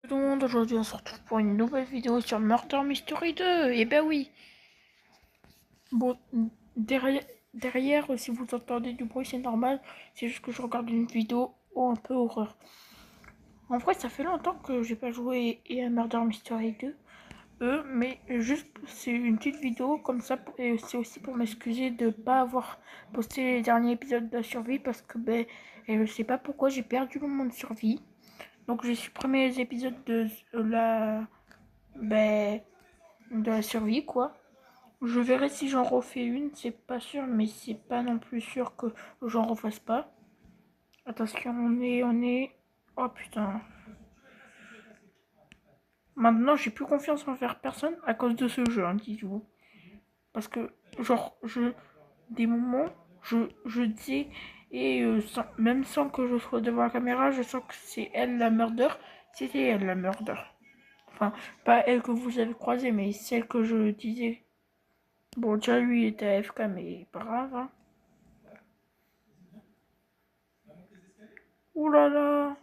Tout le monde, aujourd'hui on se retrouve pour une nouvelle vidéo sur Murder Mystery 2. Et ben oui. Bon, derrière, si vous entendez du bruit, c'est normal. C'est juste que je regarde une vidéo un peu horreur. En vrai, ça fait longtemps que j'ai pas joué à Murder Mystery 2. Mais juste, c'est une petite vidéo comme ça. Et c'est aussi pour m'excuser de pas avoir posté les derniers épisodes de la survie. Parce que je sais pas pourquoi j'ai perdu le monde de survie. Donc j'ai supprimé les épisodes de ben, de la survie, quoi. Je verrai si j'en refais une, c'est pas sûr, mais c'est pas non plus sûr que j'en refasse pas. Attention, on est... Oh putain. Maintenant, j'ai plus confiance envers personne à cause de ce jeu, hein, dites-vous. Parce que, genre, des moments, je dis, et même sans que je sois devant la caméra, je sens que c'est elle la murder. C'était elle la murder. Enfin, pas elle que vous avez croisée, mais celle que je disais. Bon, déjà, lui, il était AFK, mais pas grave, hein. Ouh là là.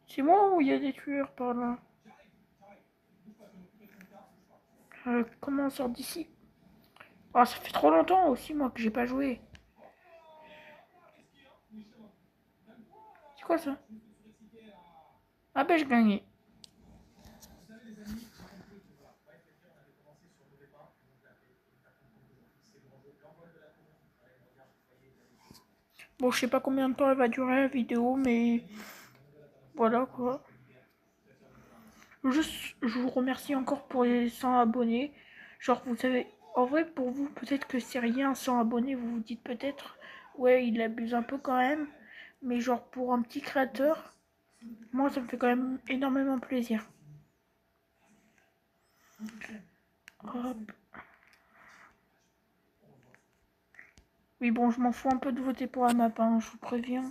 C'est moi ou il y a des tueurs par là? Comment on sort d'ici? Ah, ça fait trop longtemps aussi, moi, que j'ai pas joué. C'est quoi ça? Ah ben, j'ai gagné. Bon, je sais pas combien de temps elle va durer la vidéo, mais voilà quoi. Juste, je vous remercie encore pour les 100 abonnés. Genre, vous savez, en vrai, pour vous, peut-être que c'est rien, 100 abonnés, vous vous dites peut-être, ouais, il abuse un peu quand même. Mais genre, pour un petit créateur, moi, ça me fait quand même énormément plaisir. Hop. Oui, bon, je m'en fous un peu de voter pour la map, hein, je vous préviens.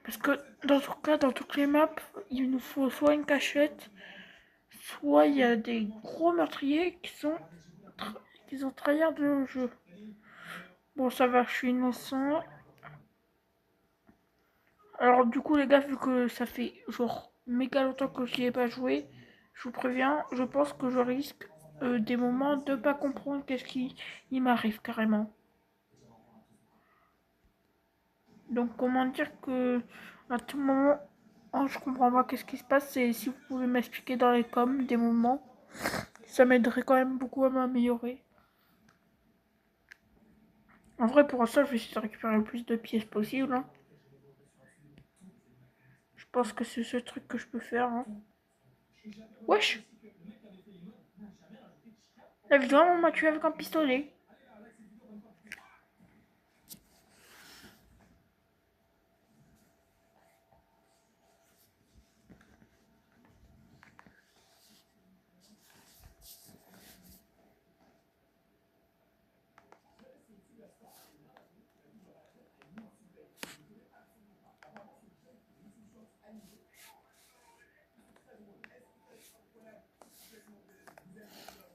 Parce que dans tout cas, dans toutes les maps, il nous faut soit une cachette, soit il y a des gros meurtriers qui ont tryhard le jeu. Bon, ça va, je suis innocent. Alors du coup, les gars, vu que ça fait genre méga longtemps que je n'y ai pas joué, je vous préviens, je pense que je risque des moments de pas comprendre qu'est-ce qui m'arrive carrément. Donc comment dire que à tout moment, oh, je comprends pas qu'est-ce qui se passe, et si vous pouvez m'expliquer dans les coms des moments, ça m'aiderait quand même beaucoup à m'améliorer. En vrai, pour ça, je vais essayer de récupérer le plus de pièces possible, hein. Je pense que c'est ce truc que je peux faire, hein. Wesh! La vidéo, on m'a tué avec un pistolet.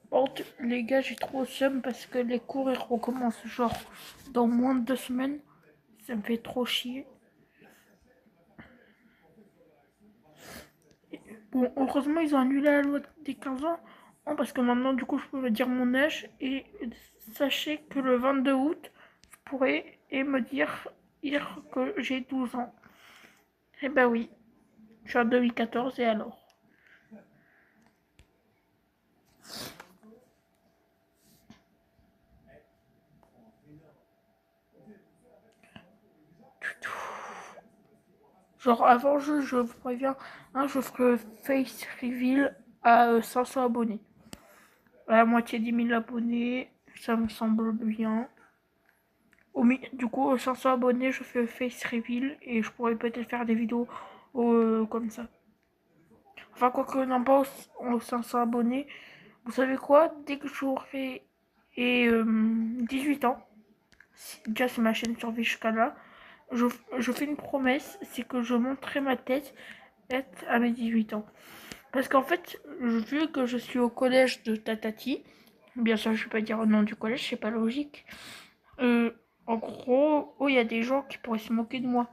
Bon, les gars, j'ai trop seum parce que les cours ils recommencent genre dans moins de 2 semaines. Ça me fait trop chier. Bon, heureusement, ils ont annulé la loi des 15 ans. Non, parce que maintenant, du coup, je peux me dire mon âge. Et sachez que le 22 août, vous pourrez me dire que j'ai 12 ans. Eh ben oui, je suis en 2014 et alors. Genre avant je vous préviens, hein, je ferai face reveal à 500 abonnés. À la moitié des 1000 abonnés, ça me semble bien. Du coup, aux 500 abonnés, je fais face reveal et je pourrais peut-être faire des vidéos comme ça. Enfin, quoi que non, pas aux 500 abonnés. Vous savez quoi? Dès que j'aurai 18 ans, déjà c'est ma chaîne survie jusqu'à là, je fais une promesse, c'est que je montrerai ma tête à mes 18 ans. Parce qu'en fait, vu que je suis au collège de Tatati, bien sûr, je vais pas dire le nom du collège, c'est pas logique. Euh, En gros, il y a des gens qui pourraient se moquer de moi.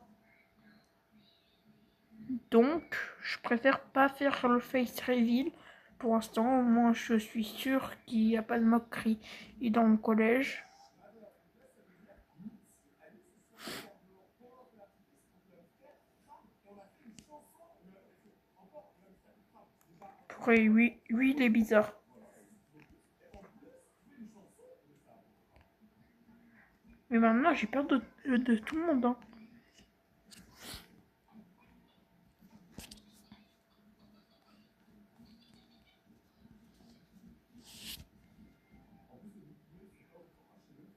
Donc, je préfère pas faire le face reveal. Pour l'instant, moi, je suis sûr qu'il n'y a pas de moquerie dans le collège. Oui, il est bizarre. Mais maintenant, j'ai peur de tout le monde. Hein.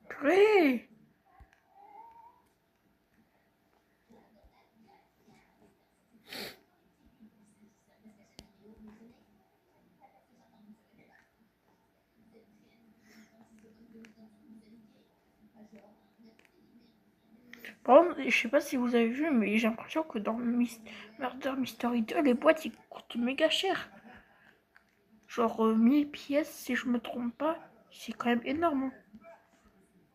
Purée. Par contre, je sais pas si vous avez vu, mais j'ai l'impression que dans Murder Mystery 2, les boîtes ils coûtent méga cher. Genre 1000 pièces, si je me trompe pas, c'est quand même énorme. Hein.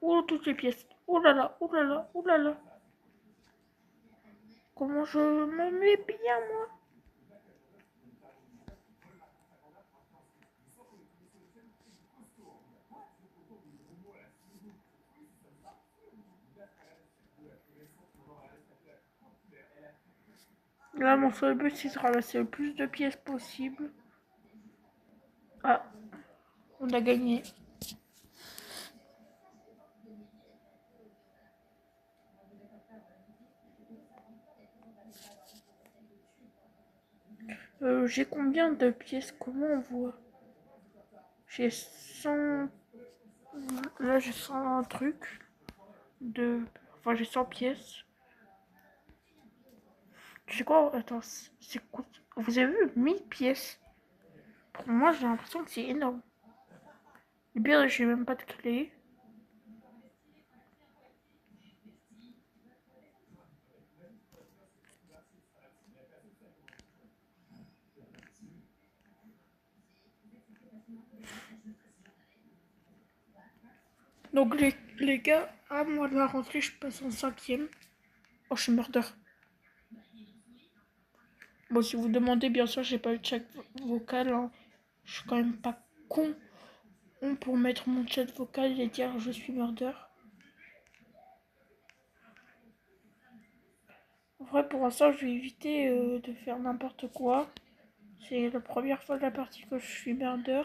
Oh, toutes les pièces. Oh là là, oh là là, oh là là. Comment je me mets bien, moi. Là, mon seul but, c'est de ramasser le plus de pièces possible. Ah, on a gagné. J'ai combien de pièces? Comment on voit? J'ai 100... Là, j'ai 100 trucs. Enfin, j'ai 100 pièces. Tu sais quoi? Attends, c'est quoi? Vous avez vu 1000 pièces? Pour moi, j'ai l'impression que c'est énorme. Et bien, j'ai même pas de clé. Donc, les gars, à moi de la rentrée, je passe en 5e. Oh, je suis murder. Bon, si vous demandez, bien sûr, j'ai pas eu de chat vocal. Hein. Je suis quand même pas con pour mettre mon chat vocal et dire je suis murder. En vrai, pour l'instant, je vais éviter de faire n'importe quoi. C'est la première fois de la partie que je suis murder.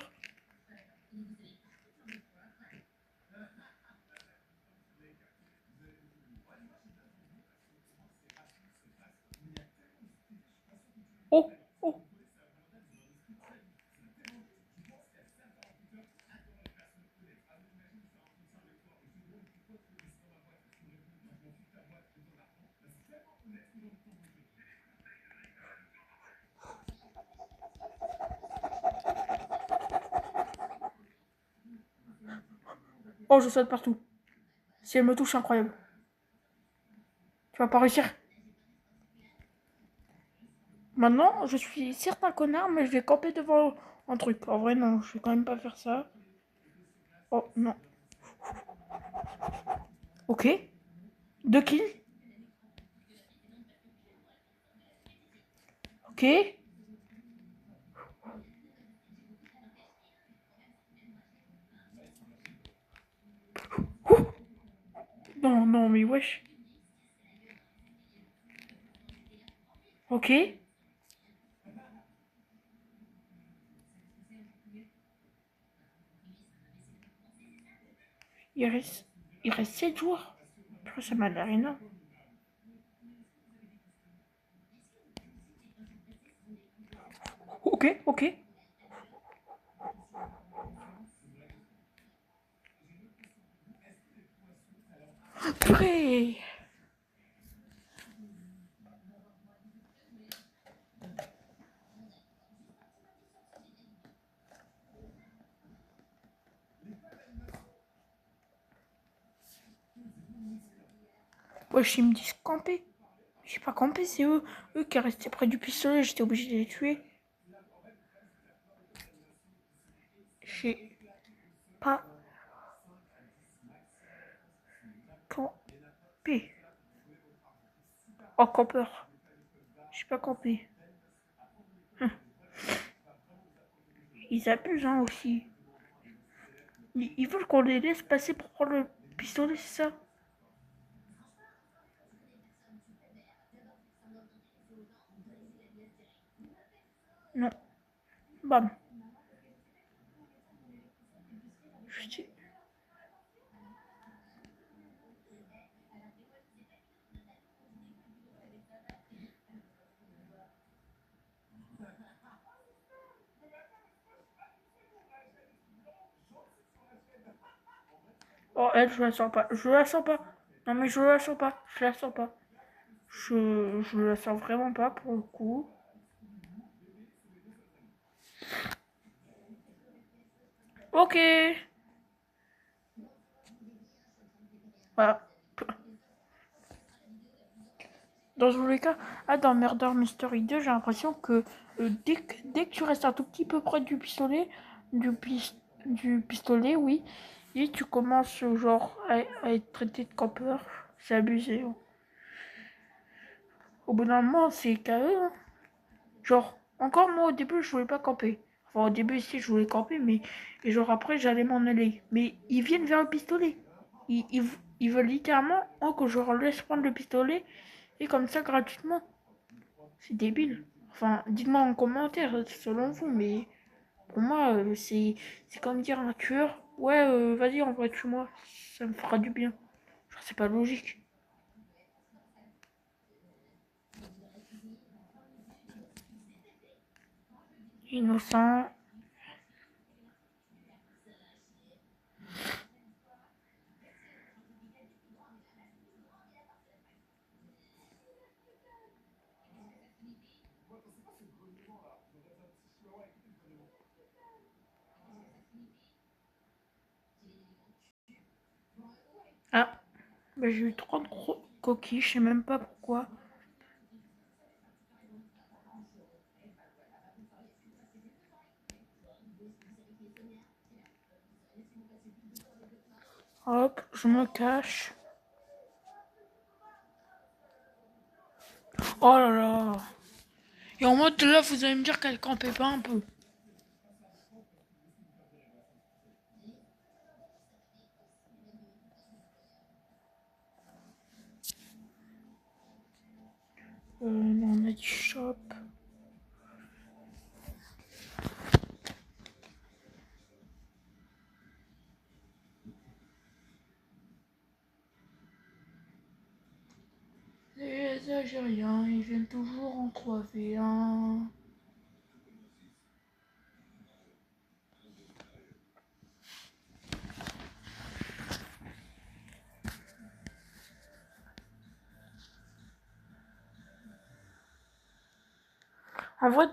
Oh, oh. Oh, je saute partout. Si elle me touche, incroyable. Tu vas pas réussir. Maintenant, je suis certain connard, mais je vais camper devant un truc. En vrai, non, je vais quand même pas faire ça. Oh, non. Ok. 2 kills. Ok. Ouh. Non, non, mais wesh. Ok. Il reste, il reste 7 joueurs. Ça m'a l'air énorme. Ok, ok. Purée. Wesh, ils me disent camper. J'ai pas campé, c'est eux qui restaient près du pistolet. J'étais obligé de les tuer. J'ai pas campé. Oh, campeur. J'ai pas campé. Ils abusent hein, aussi. Ils veulent qu'on les laisse passer pour prendre le pistolet, c'est ça? Non. Bam. Je dis- Oh, elle, je la sens pas. Je la sens pas. Non, mais je la sens pas. Je la sens pas. Je la sens vraiment pas pour le coup. Ok. Voilà. Dans tous les cas, dans Murder Mystery 2, j'ai l'impression que dès que tu restes un tout petit peu près du pistolet, du, du pistolet, oui, et tu commences genre à être traité de campeur. C'est abusé. Hein. Au bout d'un moment, c'est KE. Hein. Genre, encore moi au début, je voulais pas camper. Enfin, au début, si je voulais camper, mais et genre après, j'allais m'en aller. Mais ils viennent vers le pistolet. Ils veulent littéralement que je leur laisse prendre le pistolet et comme ça gratuitement. C'est débile. Enfin, dites-moi en commentaire selon vous, mais pour moi, c'est comme dire à un tueur, ouais, vas-y, en vrai, tue-moi, ça me fera du bien. Genre, c'est pas logique. Innocent. Ah, bah, j'ai eu trop de coquilles, je sais même pas pourquoi. Hop, je me cache. Oh là là. Et en mode là, vous allez me dire qu'elle campait pas un peu. Non, on a dit shop. Les Algériens, ils viennent toujours en 3v1. En vrai,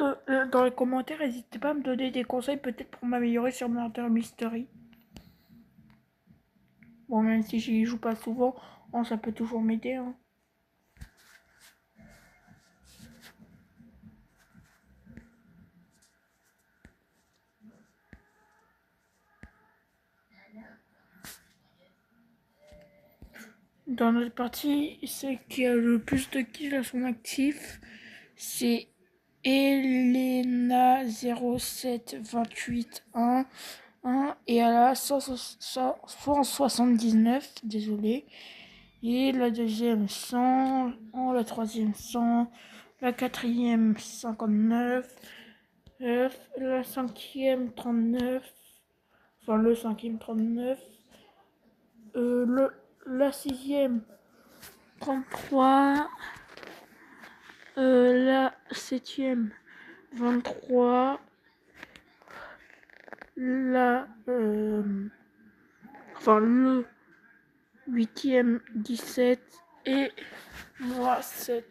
dans les commentaires, n'hésitez pas à me donner des conseils peut-être pour m'améliorer sur Murder Mystery. Bon, même si j'y joue pas souvent, ça peut toujours m'aider. Hein. Dans notre partie, celle qui a le plus de kills à son actif, c'est Elena 07281 et elle a 179, désolé. Et la deuxième 100, la troisième 100, la quatrième 59, la cinquième 39, enfin le cinquième 39, la sixième 33, la septième 23, le huitième 17 et moi 7.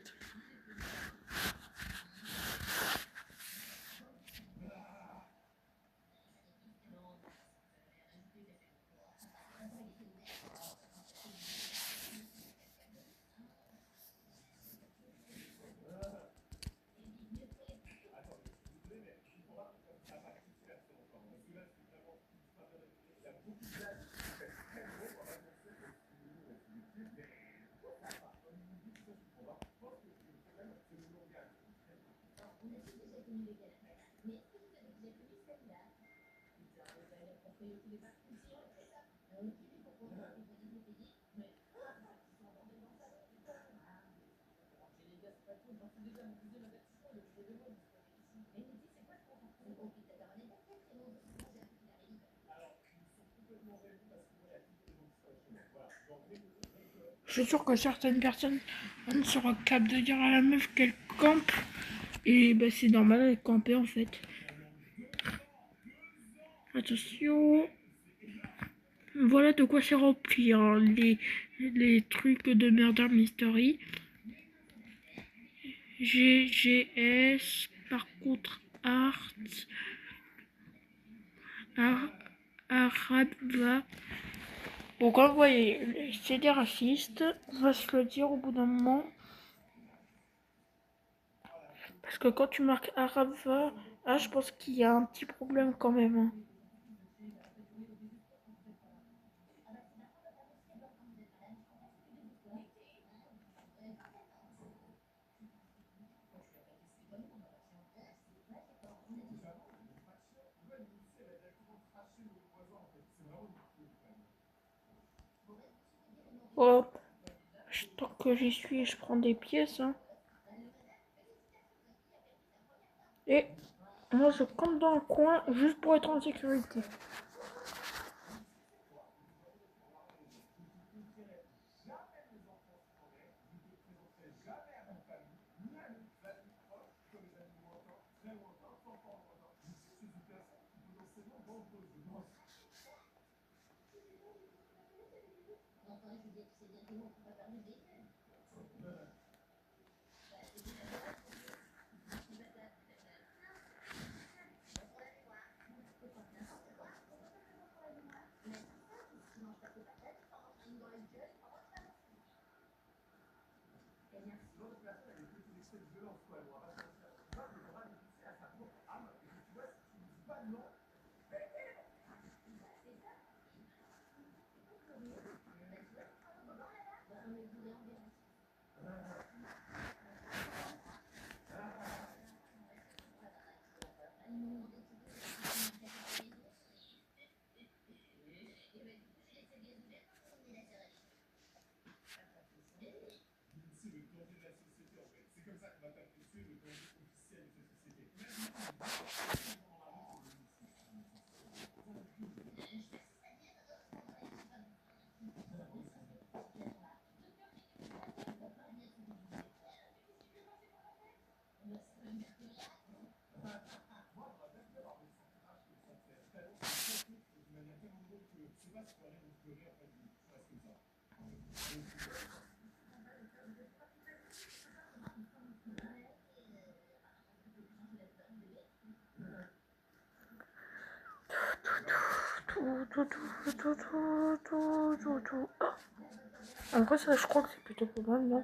Je suis sûr que certaines personnes seront capables de dire à la meuf qu'elle campe. Et bah c'est normal, elle camper en fait. Attention. Voilà de quoi c'est rempli, hein, les trucs de Murder Mystery. GGS, par contre, Art, Arabe. Bon, comme vous voyez, c'est des racistes, on va se le dire au bout d'un moment. Parce que quand tu marques Arabe, je pense qu'il y a un petit problème quand même, hein. Hop, tant que j'y suis, je prends des pièces, hein. Et moi, je campe dans le coin juste pour être en sécurité. En vrai, ça, je crois que c'est plutôt pas mal, non?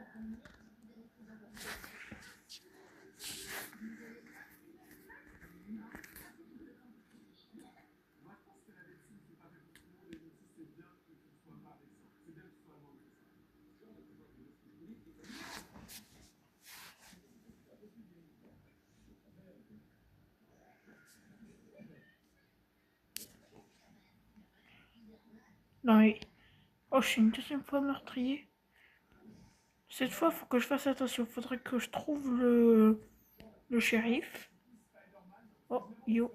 Non, mais... Oh, je suis une deuxième fois meurtrier. Cette fois, faut que je fasse attention. Faudrait que je trouve le shérif. Oh, yo.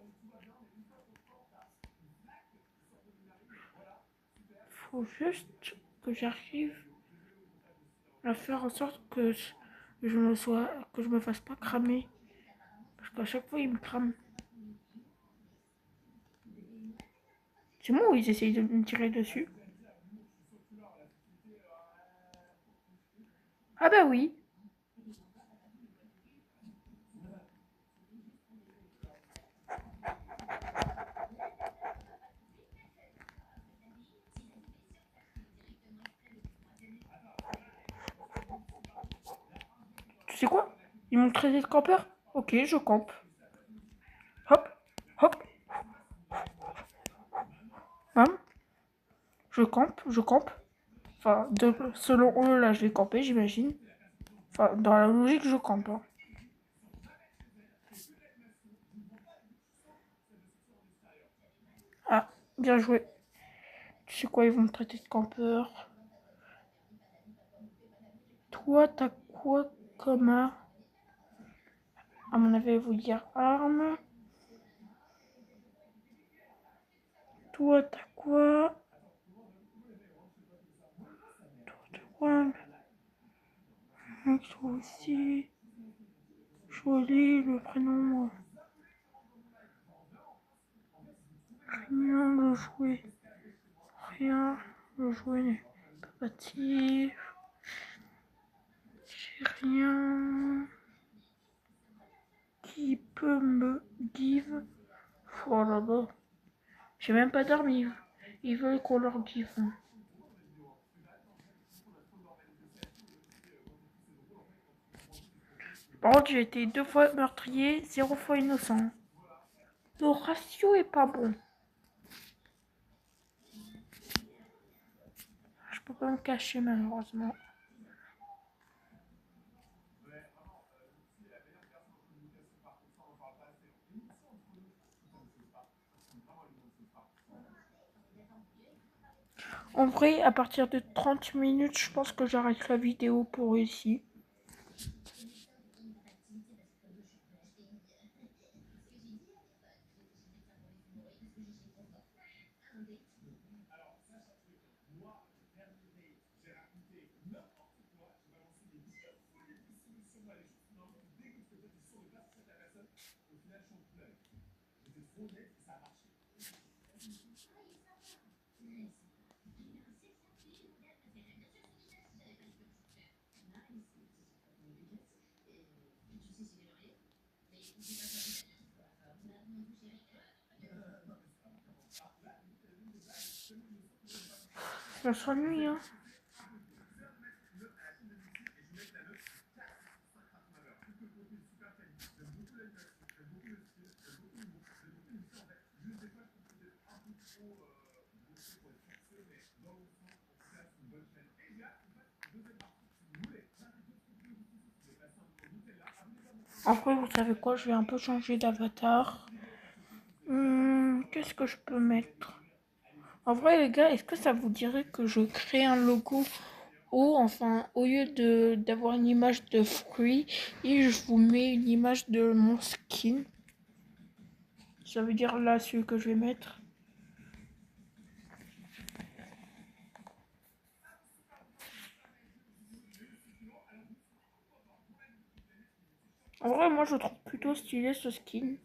Faut juste que j'arrive à faire en sorte que que je me fasse pas cramer. Parce qu'à chaque fois, il me crame. C'est moi où ils essayent de me tirer dessus. Ah bah oui. Tu sais quoi? Ils m'ont traité de campeur. Ok, je campe. Hop, hop. Hum, je campe. Enfin, selon eux, là, je vais camper, j'imagine. Enfin, dans la logique, je campe, hein. Ah, Bien joué. Tu sais quoi, ils vont me traiter de campeur. Toi, t'as quoi comme arme? À mon avis, ils vont dire arme. Toi, t'as quoi? Toi, t'as quoi? Toi aussi. Joli, le prénom. Rien de jouer. Rien de jouer. Papati. J'ai rien qui peut me give. Oh là là. J'ai même pas d'armes, ils veulent qu'on leur give. Par contre, j'ai été 2 fois meurtrier, 0 fois innocent. Le ratio est pas bon. Je peux pas me cacher malheureusement. En vrai, à partir de 30 minutes, je pense que j'arrête la vidéo pour ici. On s'ennuie, hein. Après, vous savez quoi, je vais un peu changer d'avatar. Qu'est-ce que je peux mettre? En vrai, les gars, est-ce que ça vous dirait que je crée un logo au lieu d'avoir une image de fruit, et je vous mets une image de mon skin? Ça veut dire là celui que je vais mettre. En vrai, moi je trouve plutôt stylé ce skin.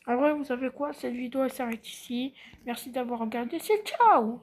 En vrai, vous savez quoi? Cette vidéo elle s'arrête ici. Merci d'avoir regardé. C'est ciao!